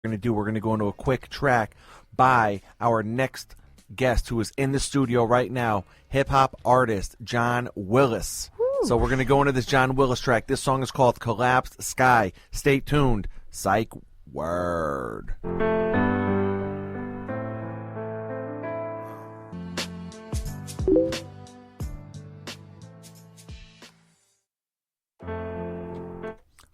We're going to go into a quick track by our next guest who is in the studio right now, hip-hop artist Jon Willis. Woo. So we're going to go into this Jon Willis track. This song is called Collapsed Sky. Stay tuned. Psych Word.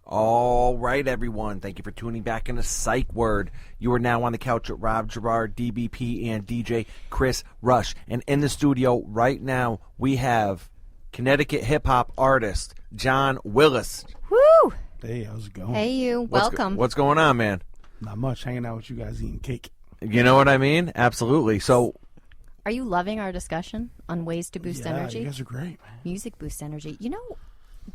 All right, everyone. Thank you for tuning back into Psych Word. You are now on the couch with Rob Gerard, DBP, and DJ Chris Rush. And in the studio right now, we have Connecticut hip-hop artist Jon Willis. Woo! Hey, how's it going? Hey, you. Welcome. What's going on, man? Not much. Hanging out with you guys eating cake. You know what I mean? Absolutely. So, are you loving our discussion on ways to boost energy? You guys are great, man. Music boosts energy. You know,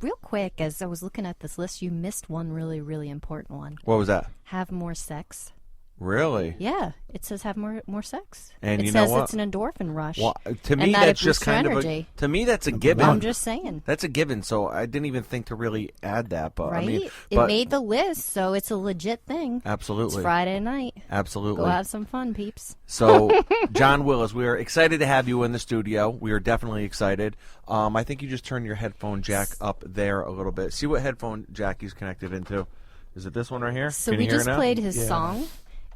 real quick, as I was looking at this list, you missed one really, really important one. what was that? Have more sex. Really? Yeah, it says have more sex. And it you know says what? it's an endorphin rush. Well, to me, and that that's it just boosts kind your of a. energy. To me, that's a given. I'm just saying. That's a given. So I didn't even think to really add that, but Right? I mean, It made the list, so it's a legit thing. absolutely, It's Friday night. absolutely. Go have some fun, peeps. So, Jon Willis, we are excited to have you in the studio. We are definitely excited. I think you just turn your headphone jack up there a little bit. See what headphone jack he's connected into. Is it this one right here? So Can we you hear just it now? played his song,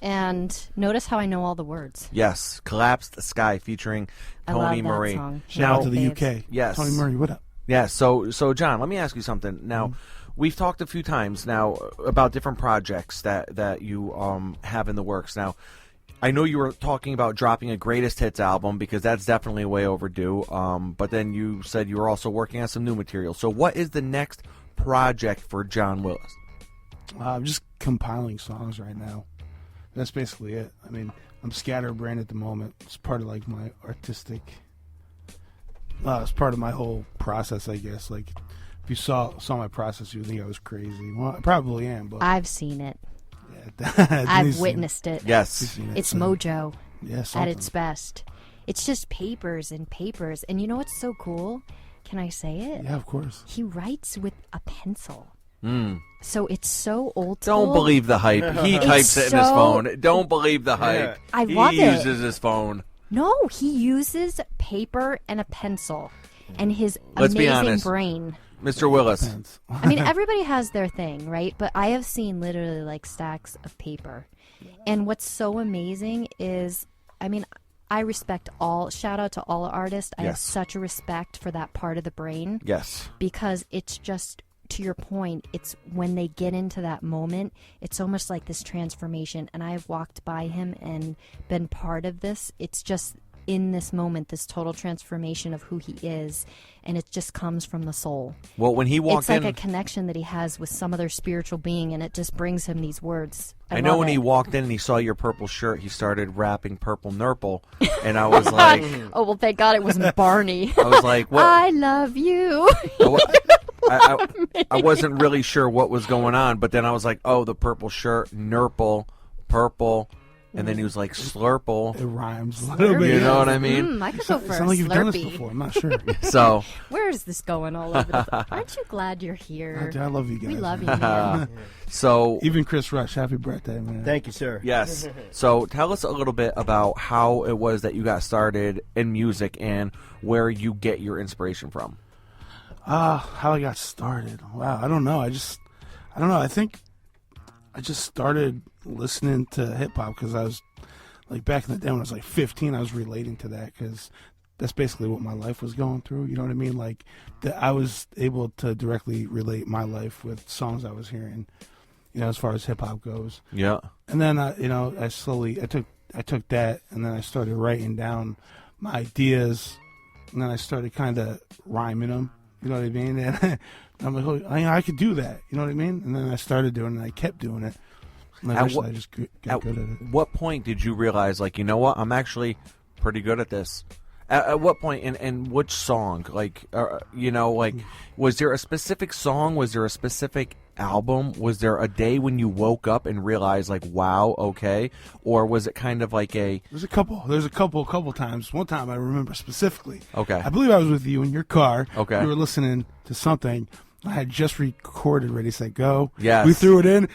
and notice how I know all the words. Yes, Collapsed Sky featuring I Tony love Marie. that song. Shout out to the Faves. UK. Yes. Tony Murray, what up? Yeah, so John, let me ask you something. Now, we've talked a few times now about different projects that you have in the works. Now, I know you were talking about dropping a greatest hits album because that's definitely way overdue. But then you said you were also working on some new material. So what is the next project for Jon Willis? I'm just compiling songs right now. That's basically it. I mean, I'm scatterbrained at the moment. It's part of like my artistic. It's part of my whole process, I guess. Like, if you saw my process, you would think I was crazy. Well, I probably am, but I've seen it. yeah, I've witnessed it. Yes. It's mojo Yeah, at something. its best. It's just papers and papers. And you know what's so cool? Can I say it? Yeah, of course. He writes with a pencil. Mm. So it's so old school. Don't believe the hype. He types it in his so- phone. Don't believe the hype. I love he it. uses his phone. No, he uses paper and a pencil and his Let's be amazing honest. brain. Mr. Willis. Depends. I mean, everybody has their thing, right? But I have seen literally like stacks of paper. And what's so amazing is, I mean, I respect shout out to all artists. I have Yes. such a respect for that part of the brain Yes. because it's just, to your point, it's when they get into that moment, it's almost like this transformation. And I've walked by him and been part of this. It's just in this moment, this total transformation of who he is. And it just comes from the soul. Well, when he walked It's like in, a connection that he has with some other spiritual being, and it just brings him these words. I know love when it. he walked in and he saw your purple shirt, he started rapping Purple Nurple, and I was like, Oh, well, thank God it wasn't Barney. I was like, what? I love you. I wasn't really sure what was going on, but then I was like, oh, the purple shirt, Nurple, purple, and then he was like Slurple. It rhymes a little bit. You know what I mean? I could go for a Sound like you've done this Slurpee. before. I'm not sure. So, Where is this going all over the place? Aren't you glad you're here? I love you guys. We love you, man. man. so Even Chris Rush, happy birthday, man. Thank you, sir. yes. So tell us a little bit about how it was that you got started in music and where you get your inspiration from. How I got started. Wow, I don't know. I don't know. I think I just started listening to hip hop because I was like back in the day when I was like 15. I was relating to that because that's basically what my life was going through. You know what I mean? Like that, I was able to directly relate my life with songs I was hearing. You know, as far as hip hop goes. Yeah. And then I took that and then I started writing down my ideas, and then I started kind of rhyming them. You know what I mean? And I'm like, oh, I could do that. You know what I mean? And then I started doing it, and I kept doing it. And eventually I just got good at it. What point did you realize, like, you know what, I'm actually pretty good at this? At what point, and which song? Like, you know, like, was there a specific song? Was there a specific album? Was there a day when you woke up and realized, like, wow, okay? Or was it kind of like There's a couple times. One time I remember specifically. Okay. I believe I was with you in your car. Okay. You were listening to something. I had just recorded Ready, Set, Go. Yes. We threw it in.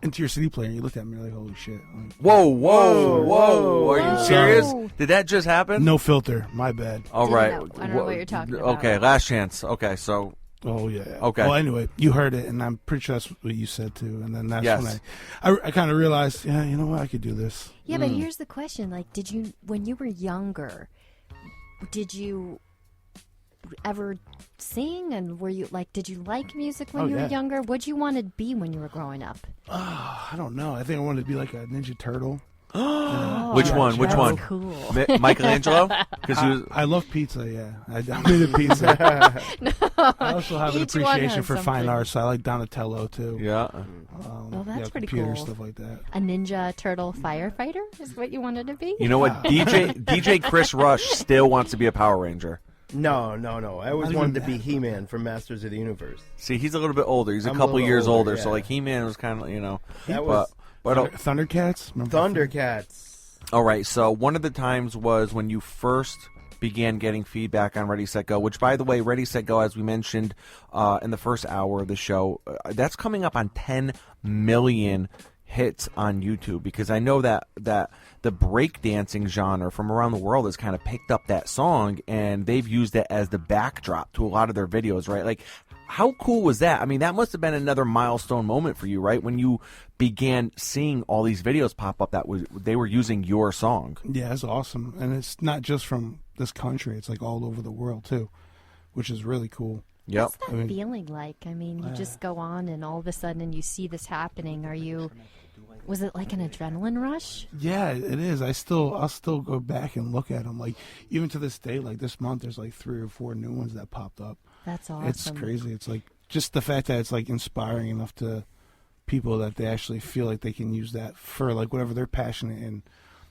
into your CD player and you looked at me like, holy shit. I'm like, Whoa. Are you serious? Did that just happen? no filter. My bad. All right. I don't know what you're talking about. Okay, last chance. Okay, so Oh, yeah. Okay. Well, anyway, you heard it, and I'm pretty sure that's what you said, too. And then that's Yes. when I kind of realized, yeah, you know what, I could do this. Yeah, but here's the question. Like, when you were younger, did you ever sing? And did you like music when you were younger? What'd you want to be when you were growing up? I don't know. I think I wanted to be like a Ninja Turtle. Which one? Which that's one? Cool. Michelangelo? Because I love pizza, yeah. I made a pizza. I also have an Each one appreciation has for fine something. arts, so I like Donatello, too. yeah. Well, that's pretty computer cool. stuff like that. A Ninja Turtle firefighter is what you wanted to be? You know what? DJ Chris Rush still wants to be a Power Ranger. No. I always Not wanted to even be He-Man from Masters of the Universe. See, he's a little bit older. He's a I'm a couple little years older, older, so yeah. like He-Man was kind of, you know. That was But Thundercats? Remember Thundercats. all right, so one of the times was when you first began getting feedback on Ready, Set, Go, which, by the way, Ready, Set, Go, as we mentioned in the first hour of the show, that's coming up on 10 million hits on YouTube, because I know that the breakdancing genre from around the world has kind of picked up that song, and they've used it as the backdrop to a lot of their videos, right? Like, how cool was that? I mean, that must have been another milestone moment for you, right? When you began seeing all these videos pop up they were using your song. Yeah, it's awesome. And it's not just from this country. It's like all over the world, too, which is really cool. Yep. What's that feeling like? I mean, you just go on and all of a sudden you see this happening. Was it like an adrenaline rush? Yeah, it is. I'll still go back and look at them. Like, even to this day, like this month, there's like 3 or 4 new ones that popped up. That's awesome. It's crazy. It's like just the fact that it's like inspiring enough to people that they actually feel like they can use that for like whatever they're passionate in.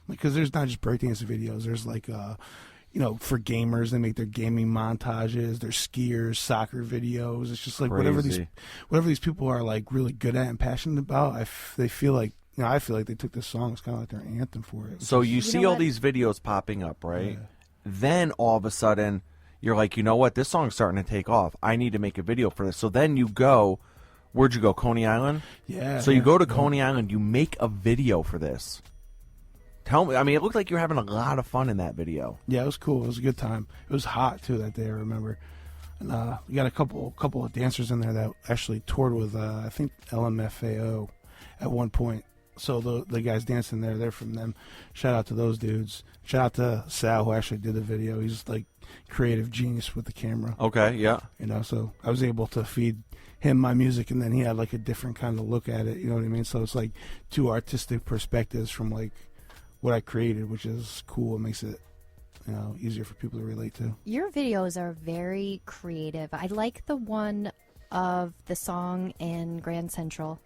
Because there's not just breakdance videos. There's like, for gamers, they make their gaming montages. There's skiers, soccer videos. It's just like whatever these people are like really good at and passionate about. They feel like. I feel like they took this song as kind of like their anthem for it. So you see all what? these videos popping up, right? Yeah. Then all of a sudden, you're like, you know what? This song's starting to take off. I need to make a video for this. So then you go, where'd you go? Coney Island? Yeah. So you go to Coney Island, you make a video for this. Tell me, I mean, it looked like you were having a lot of fun in that video. Yeah, it was cool. It was a good time. It was hot too that day, I remember. And we got a couple of dancers in there that actually toured with I think LMFAO at one point. So the guys dancing there, they're from them. Shout out to those dudes. Shout out to Sal, who actually did the video. He's like creative genius with the camera. Okay, yeah. So I was able to feed him my music, and then he had like a different kind of look at it. You know what I mean? So it's like 2 artistic perspectives from like what I created, which is cool. It makes it easier for people to relate to. Your videos are very creative. I like the one of the song in Grand Central.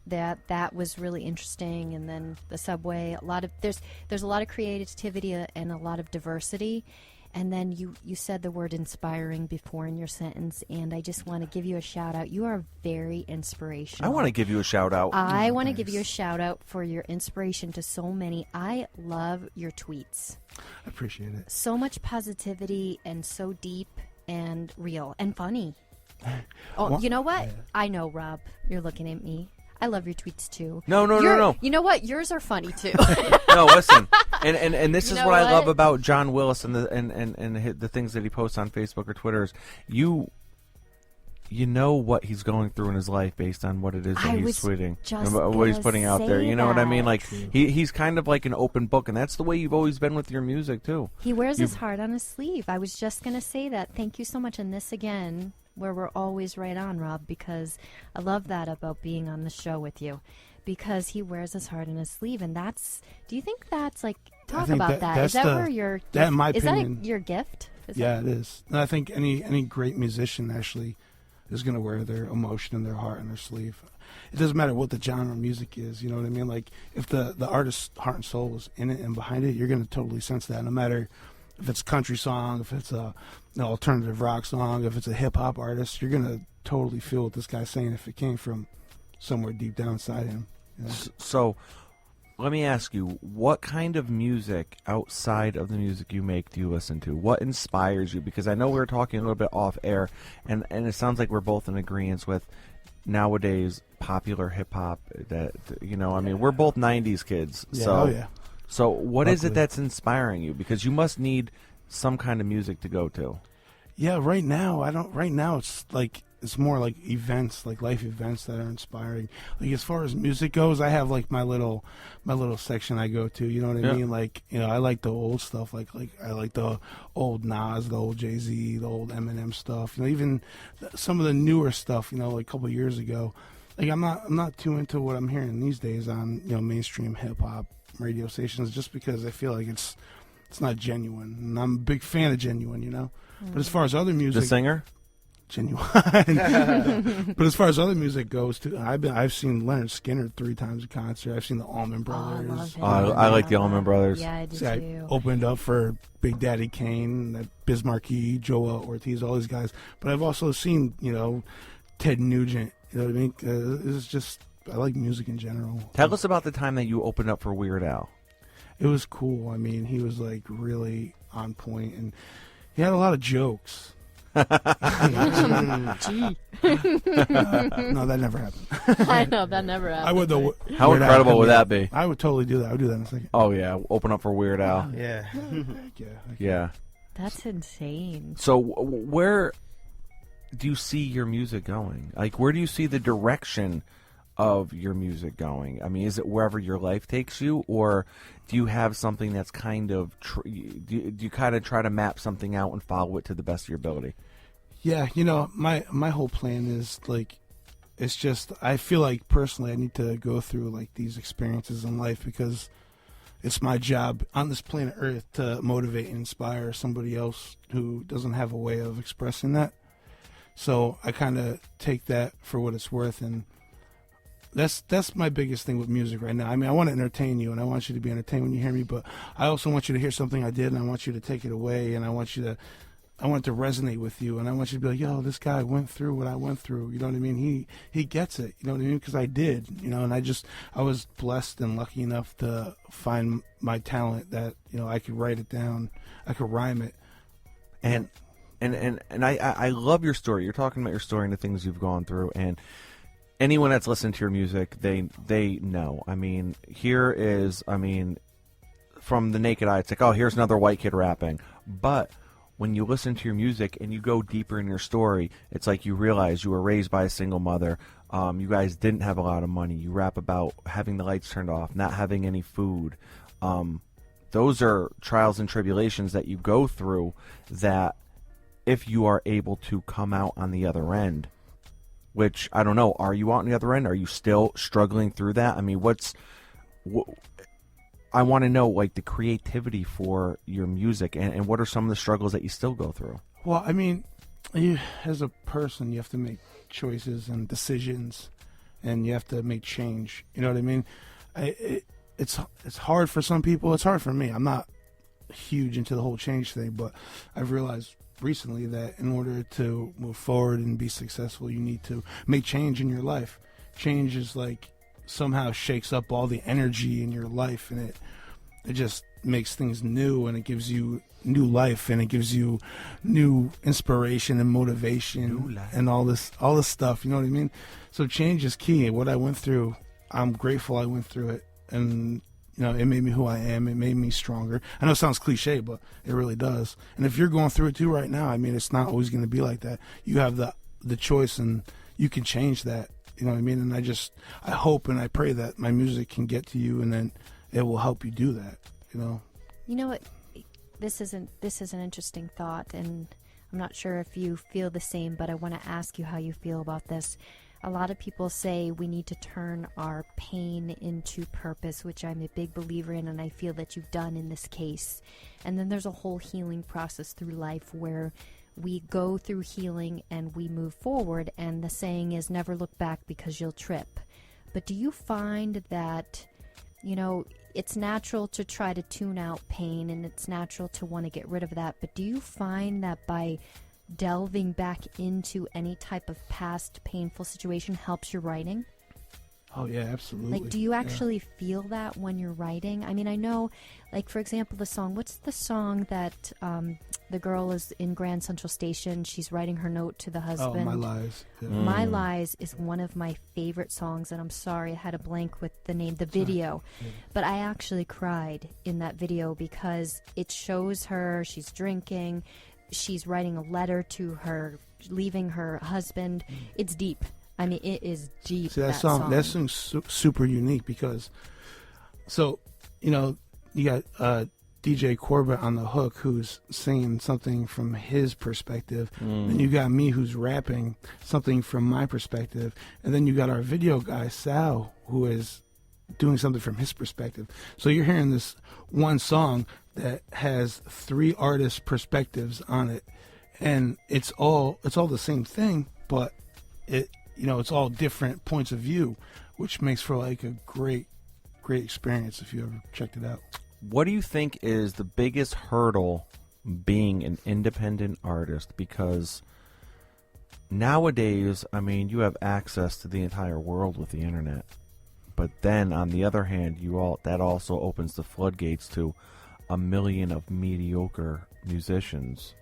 That was really interesting, and then the subway. There's a lot of creativity and a lot of diversity. And then you said the word inspiring before in your sentence, and I just want to give you a shout out. You are very inspirational. I want to give you a shout out. I want to give you a shout out for your inspiration to so many. I love your tweets. I appreciate it. So much positivity and so deep and real and funny. Oh, you know what? I know, Rob. You're looking at me. I love your tweets too. No. You know what? Yours are funny too. No, listen. And this is know what I love what? about Jon Willis and the things that he posts on Facebook or Twitter is you know what he's going through in his life based on what it is that he's tweeting just and what he's gonna putting out there. say You know what I mean? that. Like he's kind of like an open book, and that's the way you've always been with your music too. He wears his heart on his sleeve. I was just going to say that. Thank you so much. And this again, where we're always right on, Rob, because I love that about being on the show with you. Because he wears his heart on his sleeve, and do you think that's like, talk about that? Is that where your, that in my is opinion, that your gift? Yeah, it is. And I think any great musician actually is going to wear their emotion and their heart on their sleeve. It doesn't matter what the genre of music is, you know what I mean? Like, if the artist's heart and soul is in it and behind it, you're going to totally sense that, no matter if it's a country song, if it's an alternative rock song, if it's a hip-hop artist, you're going to totally feel what this guy's saying if it came from somewhere deep down inside him. You know? So let me ask you, what kind of music outside of the music you make do you listen to? What inspires you? Because I know we were talking a little bit off air, and it sounds like we're both in agreement with nowadays popular hip hop that I mean, we're both 90s kids. Yeah, so oh yeah. So what is it Luckily. that's inspiring you? Because you must need some kind of music to go to. Yeah, right now I don't. Right now it's more like events, like life events that are inspiring. Like as far as music goes, I have like my little section I go to. You know what I Yeah. mean? Like I like the old stuff. Like I like the old Nas, the old Jay-Z, the old Eminem stuff. Even some of the newer stuff. Like a couple of years ago. Like I'm not too into what I'm hearing these days on mainstream hip hop radio stations, just because I feel like it's not genuine, and I'm a big fan of genuine. But as far as other music, The singer? genuine. But as far as other music goes, too, I've seen Leonard Skinner 3 times a concert. I've seen the Allman Oh, I Brothers. love him. I like the Allman Brothers. Yeah, I do See, I too. opened up for Big Daddy Kane, Biz Markie, Joel Ortiz, all these guys. But I've also seen Ted Nugent. You know what I mean? It's just I like music in general. Tell us about the time that you opened up for Weird Al. It was cool. I mean, he was like really on point, and he had a lot of jokes. Gee. No, that never happened. I know, that never happened. I would though. How Weird Al incredible could would be- that be? I would totally do that. I would do that in a second. Oh yeah, open up for Weird Al. Yeah. Yeah. Yeah. That's insane. So where do you see your music going? Like, where do you see the direction of your music going? I mean, is it wherever your life takes you, or do you have something that's kind of do you kind of try to map something out and follow it to the best of your ability? Yeah, my whole plan is like, it's just I feel like personally I need to go through like these experiences in life because it's my job on this planet Earth to motivate and inspire somebody else who doesn't have a way of expressing that. So I kind of take that for what it's worth, and that's my biggest thing with music right now. I mean, I want to entertain you, and I want you to be entertained when you hear me, but I also want you to hear something I did, and I want you to take it away, and I want it to resonate with you, and I want you to be like, yo, this guy went through what I went through. You know what I mean? He gets it. You know what I mean? Because I did. And I was blessed and lucky enough to find my talent that I could write it down, I could rhyme it, And I love your story. You're talking about your story and the things you've gone through, and anyone that's listened to your music, they know. I mean, from the naked eye, it's like, oh, here's another white kid rapping. But when you listen to your music and you go deeper in your story, it's like you realize you were raised by a single mother. You guys didn't have a lot of money. You rap about having the lights turned off, not having any food. Those are trials and tribulations that you go through that if you are able to come out on the other end, which I don't know, are you out on the other end? Are you still struggling through that? I mean, I want to know, like, the creativity for your music, and what are some of the struggles that you still go through? Well, I mean, as a person, you have to make choices and decisions, and you have to make change. You know what I mean? It's hard for some people. It's hard for me. I'm not huge into the whole change thing, but I've realized recently that in order to move forward and be successful, you need to make change in your life. Change is like somehow shakes up all the energy in your life, and it just makes things new, and it gives you new life, and it gives you new inspiration and motivation and all this stuff. You know what I mean? So change is key. What I went through, I'm grateful I went through it, and it made me who I am. It made me stronger. I know it sounds cliche, but it really does. And if you're going through it too right now, I mean, it's not always going to be like that. You have the choice, and you can change that. You know what I mean? And I hope and I pray that my music can get to you, and then it will help you do that. You know what? This is an interesting thought, and I'm not sure if you feel the same, but I want to ask you how you feel about this. A lot of people say we need to turn our pain into purpose, which I'm a big believer in, and I feel that you've done in this case. And then there's a whole healing process through life where we go through healing and we move forward, and the saying is never look back because you'll trip. But do you find that, it's natural to try to tune out pain, and it's natural to want to get rid of that, but do you find that by delving back into any type of past painful situation helps your writing? Oh yeah, absolutely. Like, do you actually feel that when you're writing? I mean, I know, like, for example, what's the song that The girl is in Grand Central Station. She's writing her note to the husband. Oh, My Lies. Yeah. My Lies is one of my favorite songs, and I'm sorry I had a blank with the name, the video. But I actually cried in that video because it shows her, she's drinking, she's writing a letter to her, leaving her husband. It's deep. I mean, it is deep. See, that song's super unique because, so, you know, you got DJ Corbett on the hook who's singing something from his perspective. Then you got me who's rapping something from my perspective. And then you got our video guy, Sal, who is doing something from his perspective. So you're hearing this one song that has 3 artists' perspectives on it. And it's all the same thing, but it's all different points of view, which makes for like a great experience if you ever checked it out. What do you think is the biggest hurdle being an independent artist? Because nowadays, I mean, you have access to the entire world with the internet. But then, on the other hand, that also opens the floodgates to a million of mediocre musicians.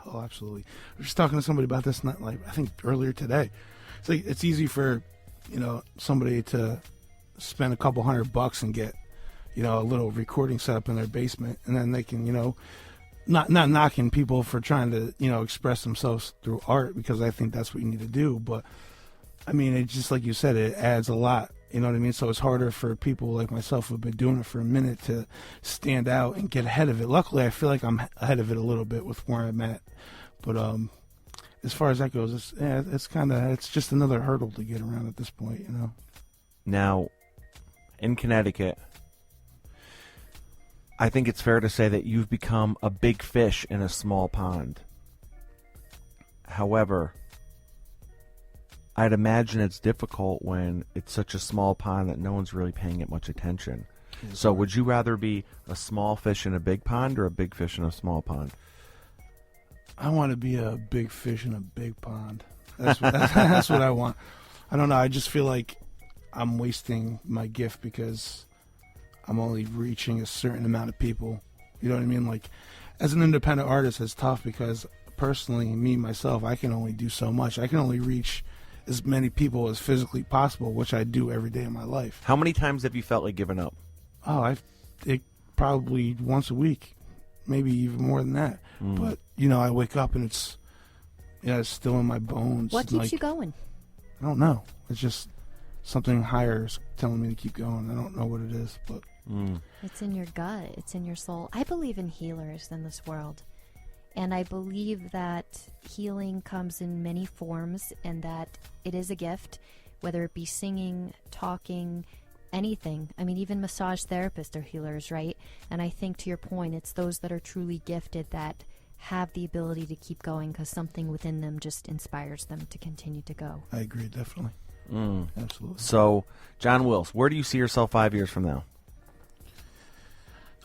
Oh, absolutely. I was just talking to somebody about this, I think earlier today. It's like it's easy for, somebody to spend a couple $100 and get, a little recording set up in their basement, and then they can, not knocking people for trying to, express themselves through art, because I think that's what you need to do. But I mean, it's just like you said, it adds a lot. You know what I mean? So it's harder for people like myself who've been doing it for a minute to stand out and get ahead of it. Luckily, I feel like I'm ahead of it a little bit with where I'm at. But as far as that goes, it's just another hurdle to get around at this point, Now, in Connecticut, I think it's fair to say that you've become a big fish in a small pond. However, I'd imagine it's difficult when it's such a small pond that no one's really paying it much attention. So would you rather be a small fish in a big pond or a big fish in a small pond? I want to be a big fish in a big pond. That's what I want. I don't know. I just feel like I'm wasting my gift because I'm only reaching a certain amount of people. You know what I mean? Like, as an independent artist, it's tough because personally, myself, I can only do so much. I can only reach as many people as physically possible, which I do every day of my life. How many times have you felt like giving up? Oh, it probably once a week, maybe even more than that. But I wake up and it's still in my bones. What keeps you going? I don't know. It's just something higher is telling me to keep going. I don't know what it is, but it's in your gut. It's in your soul. I believe in healers in this world. And I believe that healing comes in many forms and that it is a gift, whether it be singing, talking, anything. I mean, even massage therapists are healers, right? And I think, to your point, it's those that are truly gifted that have the ability to keep going because something within them just inspires them to continue to go. I agree, definitely. Absolutely. So, Jon Willis, where do you see yourself 5 years from now?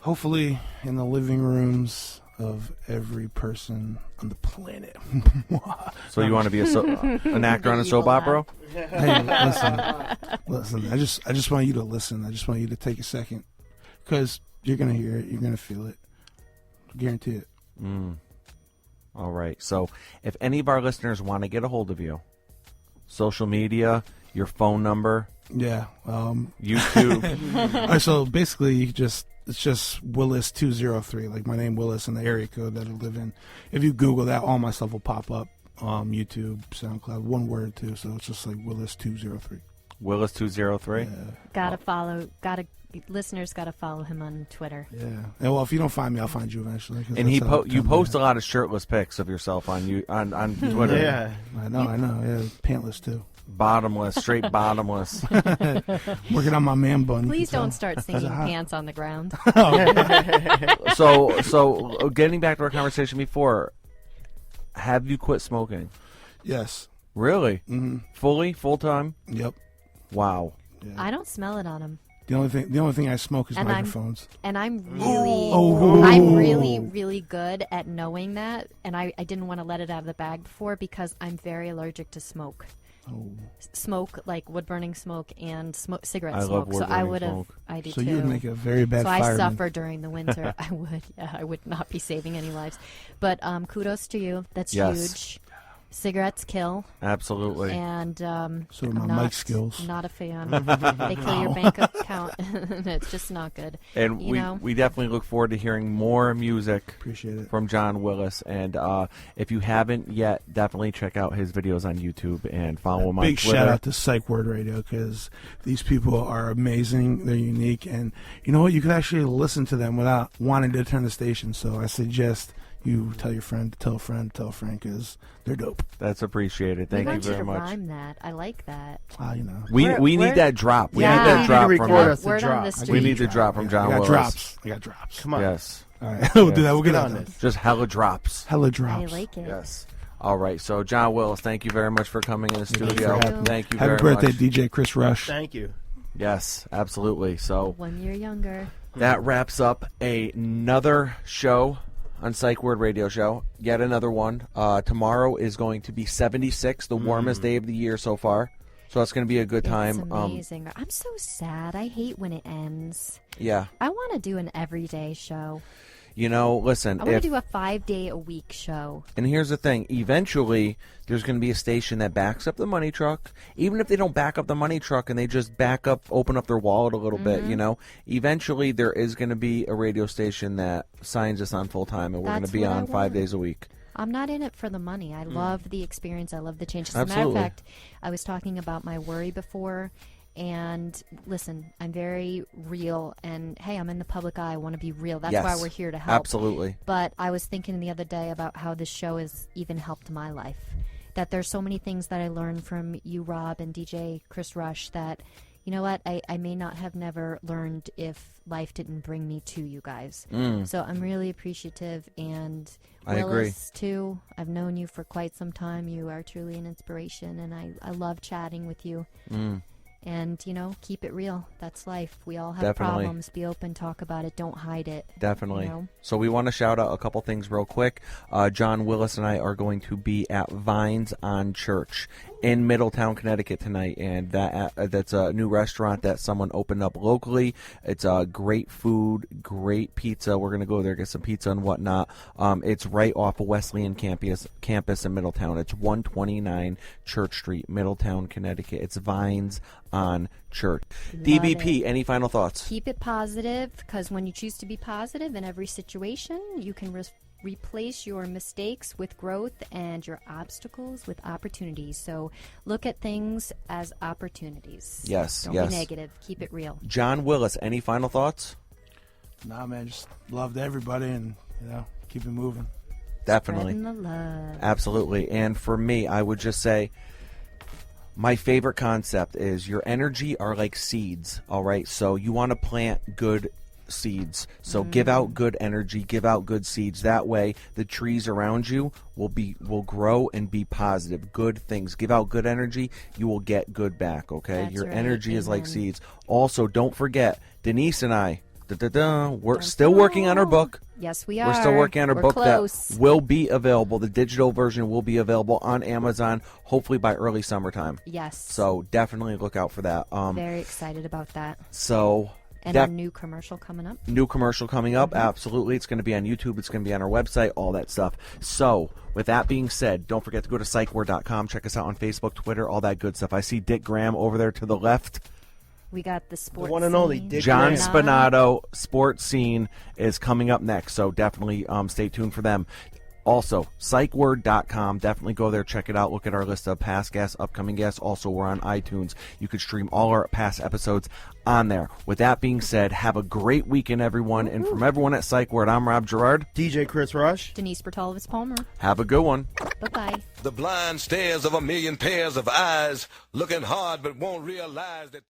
Hopefully in the living rooms of every person on the planet. So you want to be an actor on a soap opera? Hey, listen. I just want you to listen. I just want you to take a second, because you're gonna hear it. You're gonna feel it. Guarantee it. All right. So if any of our listeners want to get a hold of you, social media, your phone number, yeah, YouTube. All right, so basically, it's just Willis 203, like my name Willis and the area code that I live in. If you Google that, all my stuff will pop up. YouTube, SoundCloud, one word too. So it's just like Willis 203. Willis 203. Yeah. Listeners gotta follow him on Twitter. Yeah. And well, if you don't find me, I'll find you eventually. And you post a lot of shirtless pics of yourself on Twitter. Yeah. I know. Yeah, pantless too. Bottomless, straight bottomless. Working on my man bun. Please don't start singing pants on the ground. So getting back to our conversation before, have you quit smoking? Yes. Really? Mm-hmm. Fully? Full time? Yep. Wow. Yeah. I don't smell it on him. The only thing I smoke is microphones. I'm really, really good at knowing that, and I didn't want to let it out of the bag before because I'm very allergic to smoke. smoke, like wood burning smoke and cigarette I love smoke. So I wood-burning would have. smoke. I do So too. you would make a very bad So I fireman. suffer during the winter. I would. Yeah, I would not be saving any lives. But kudos to you. That's Yes. huge. Cigarettes kill, Absolutely. and So I'm my not, mic skills. Not a fan. They kill your bank account. It's just not good. And You know? we definitely look forward to hearing more music Appreciate it. from Jon Willis. And if you haven't yet, definitely check out his videos on YouTube and follow him on Big Twitter. shout out to Psych Word Radio because these people are amazing. They're unique, and you know what? You can actually listen to them without wanting to turn the station. So I suggest you tell your friend, tell a friend, because they're dope. That's appreciated. Thank we you want you very to much. rhyme that. I like that. You know. We We're- need that drop. We Yeah. need that You drop need to from record him. us. Word on drop. the We street. We need the drop from Jon I got Willis. drops. I got drops. Come on. Yes. All right, we'll do that. We'll get on on this. Just hella drops. Hella I drops. like it. Yes. All right. So, Jon Willis, thank you very much for coming in the Thank you studio. for having me. Thank you Happy very birthday, much. DJ Chris Rush. Thank you. Yes, absolutely. So, 1 year younger. that wraps up another show on Psych Word Radio Show. Yet another one. Tomorrow is going to be 76, the warmest day of the year so far. So that's going to be a good time. It's amazing. I'm so sad. I hate when it ends. Yeah. I want to do an everyday show. You know, listen. I want if- to do a 5-day-a-week show. And here's the thing. Eventually, there's going to be a station that backs up the money truck. Even if they don't back up the money truck and they just open up their wallet a little bit, you know, eventually there is going to be a radio station that signs us on full time and we're going to That's be what I on 5 want. days a week. I'm not in it for the money. I love the experience. I love the change. As a matter Absolutely. of fact, I was talking about my worry before. And listen, I'm very real. And hey, I'm in the public eye. I want to be real. That's Yes. why we're here to help. Absolutely. But I was thinking the other day about how this show has even helped my life. That there's so many things that I learned from you, Rob, and DJ Chris Rush that, you know what, I may not have never learned if life didn't bring me to you guys. So I'm really appreciative. And I agree. Willis, too, I've known you for quite some time. You are truly an inspiration, and I love chatting with you. And, you know, keep it real. That's life. We all have Definitely. problems. Be open, talk about it. Don't hide it. Definitely. You know? So we want to shout out a couple things real quick. Jon Willis and I are going to be at Vines on Church in Middletown, Connecticut tonight, and that's a new restaurant that someone opened up locally. It's great food, great pizza. We're going to go there, get some pizza and whatnot. It's right off of Wesleyan campus in Middletown. It's 129 Church Street, Middletown, Connecticut. It's Vines on Church. DBP, it. any final thoughts? Keep it positive, because when you choose to be positive in every situation, you can replace your mistakes with growth and your obstacles with opportunities. So look at things as opportunities. Yes, Don't yes. be negative. Keep it real. Jon Willis, any final thoughts? Nah, man, just loved everybody and, you know, keep it moving. Definitely. Spreading the love. Absolutely. And for me, I would just say my favorite concept is your energy are like seeds, all right? So you want to plant good seeds. So give out good energy, give out good seeds. That way the trees around you will grow and be positive, good things. Give out good energy, you will get good back, okay? That's Your right. energy is like Amen. seeds. Also, don't forget, Denise and I, we're still working on our book. Yes, we are. We're still working on our We're book close. that will be available. The digital version will be available on Amazon, hopefully by early summertime. Yes. So definitely look out for that. Very excited about that. So And a new commercial coming up. new commercial coming up. Mm-hmm. Absolutely. It's going to be on YouTube. It's going to be on our website, all that stuff. So with that being said, don't forget to go to psychword.com. Check us out on Facebook, Twitter, all that good stuff. I see Dick Graham over there to the left. We got the sports. one and only scene. Dick John Graham. Spinato, Sports Scene, is coming up next, so definitely stay tuned for them. Also, psychword.com. Definitely go there, check it out, look at our list of past guests, upcoming guests. Also, we're on iTunes. You could stream all our past episodes on there. With that being said, have a great weekend, everyone. And from everyone at Psych Word, I'm Rob Gerard. DJ Chris Rush. Denise Bertolowicz Palmer. Have a good one. Bye-bye. The blind stares of a million pairs of eyes, looking hard but won't realize that